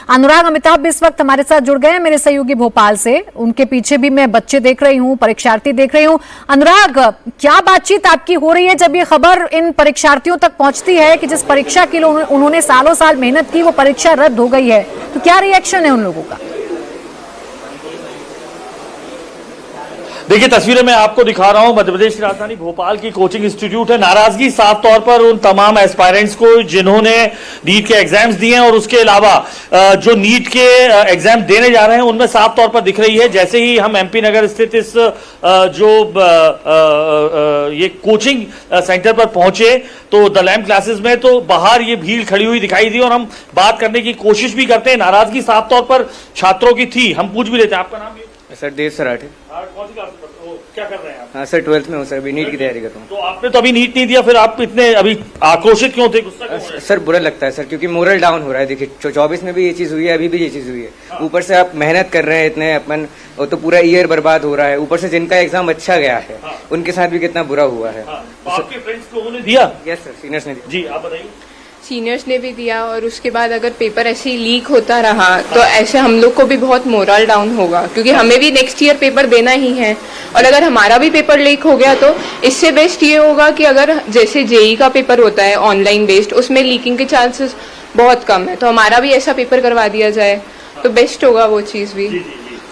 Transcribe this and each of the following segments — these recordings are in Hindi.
अनुराग अमिताभ भी इस वक्त हमारे साथ जुड़ गए हैं मेरे सहयोगी भोपाल से। उनके पीछे भी मैं बच्चे देख रही हूं, परीक्षार्थी देख रही हूं। अनुराग, क्या बातचीत आपकी हो रही है जब ये खबर इन परीक्षार्थियों तक पहुंचती है कि जिस परीक्षा के लिए उन्होंने सालों साल मेहनत की वो परीक्षा रद्द हो गई है, तो क्या रिएक्शन है उन लोगों का? देखिए, तस्वीरें मैं आपको दिखा रहा हूं। मध्य प्रदेश की राजधानी भोपाल की कोचिंग इंस्टीट्यूट है। नाराजगी साफ तौर पर उन तमाम एस्पायरेंट्स को जिन्होंने नीट के एग्जाम्स दिए हैं और उसके अलावा जो नीट के एग्जाम देने जा रहे हैं उनमें साफ तौर पर दिख रही है। जैसे ही हम एमपी नगर स्थित इस ये कोचिंग सेंटर पर पहुंचे तो द लैम्प क्लासेस में, तो बाहर ये भीड़ खड़ी हुई दिखाई दी और हम बात करने की कोशिश भी करते हैं। नाराजगी साफ तौर पर छात्रों की थी। हम पूछ भी लेते हैं, आपका नाम? सर देव सराठे। कौन सी क्लास में क्या कर रहे हैं आप? हाँ सर, 12th में हूँ सर, अभी नीट की तैयारी कर रहा हूँ। तो आपने तो अभी नीट नहीं दिया, फिर आप इतने अभी आक्रोशित क्यों थे, गुस्सा क्यों हो रहा है? सर बुरा लगता है सर, क्योंकि मोरल डाउन हो रहा है। देखिए 24 में भी ये चीज़ हुई है, अभी भी ये चीज़ हुई है। ऊपर से आप मेहनत कर रहे हैं इतने, अपन तो पूरा ईयर बर्बाद हो रहा है। ऊपर से जिनका एग्जाम अच्छा गया है उनके साथ भी कितना बुरा हुआ है। तो आपके फ्रेंड्स लोगों ने दिया? यस सर, सीनियर्स ने दिया। जी आप बताइए। सीनियर्स ने भी दिया, और उसके बाद अगर पेपर ऐसे ही लीक होता रहा तो ऐसे हम लोग को भी बहुत मोरल डाउन होगा, क्योंकि हमें भी नेक्स्ट ईयर पेपर देना ही है। और अगर हमारा भी पेपर लीक हो गया तो इससे बेस्ट ये होगा कि अगर जैसे जेई का पेपर होता है ऑनलाइन बेस्ड, उसमें लीकिंग के चांसेस बहुत कम है, तो हमारा भी ऐसा पेपर करवा दिया जाए तो बेस्ट होगा वो चीज़ भी।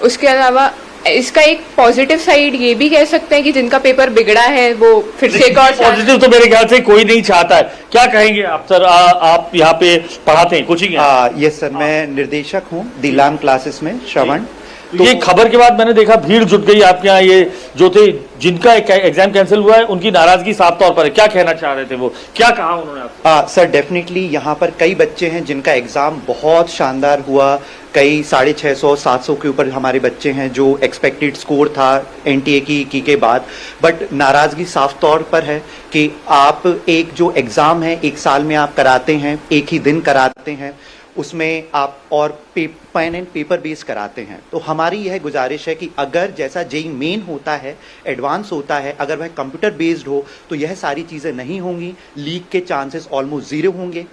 उसके अलावा इसका एक पॉजिटिव साइड ये भी कह सकते हैं कि जिनका पेपर बिगड़ा है वो फिर से एक और पॉजिटिव तो मेरे ख्याल से कोई नहीं चाहता है। क्या कहेंगे आप सर? आप यहाँ पे पढ़ाते हैं, कोचिंग है? यस सर, मैं निर्देशक हूँ दी लैम्प क्लासेस में, श्रवण। तो ये खबर के बाद मैंने देखा भीड़ जुट गई आपके यहाँ। ये जो थे जिनका एग्जाम कैंसिल हुआ है उनकी नाराजगी साफ तौर पर है। क्या कहना चाह रहे थे वो, क्या कहा उन्होंने आपको? सर डेफिनेटली यहाँ पर कई बच्चे हैं जिनका एग्जाम बहुत शानदार हुआ। कई 650 700 के ऊपर हमारे बच्चे हैं जो एक्सपेक्टेड स्कोर था एनटीए की के बाद। बट नाराजगी साफ तौर पर है कि आप एक जो एग्जाम है एक साल में आप कराते हैं, एक ही दिन कराते हैं, उसमें आप और पेन एंड पेपर बेस कराते हैं। तो हमारी यह गुजारिश है कि अगर जैसा जेई मेन होता है, एडवांस होता है, अगर वह कंप्यूटर बेस्ड हो तो यह सारी चीज़ें नहीं होंगी, लीक के चांसेस ऑलमोस्ट 0 होंगे।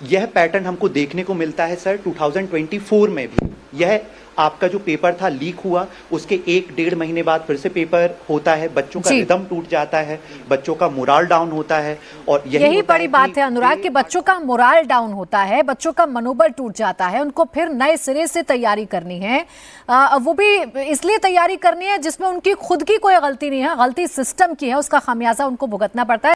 यह पैटर्न हमको देखने को मिलता है सर 2024 में भी। यह आपका जो पेपर था लीक हुआ, उसके 1-1.5 महीने बाद फिर से पेपर होता है, बच्चों का रिदम टूट जाता है, बच्चों का मोराल डाउन होता है। और यही बड़ी बात है अनुराग कि बच्चों का मोराल डाउन होता है, बच्चों का मनोबल टूट जाता है, उनको फिर नए सिरे से तैयारी करनी है। वो भी इसलिए तैयारी करनी है जिसमें उनकी खुद की कोई गलती नहीं है, गलती सिस्टम की है, उसका खामियाजा उनको भुगतना पड़ता है।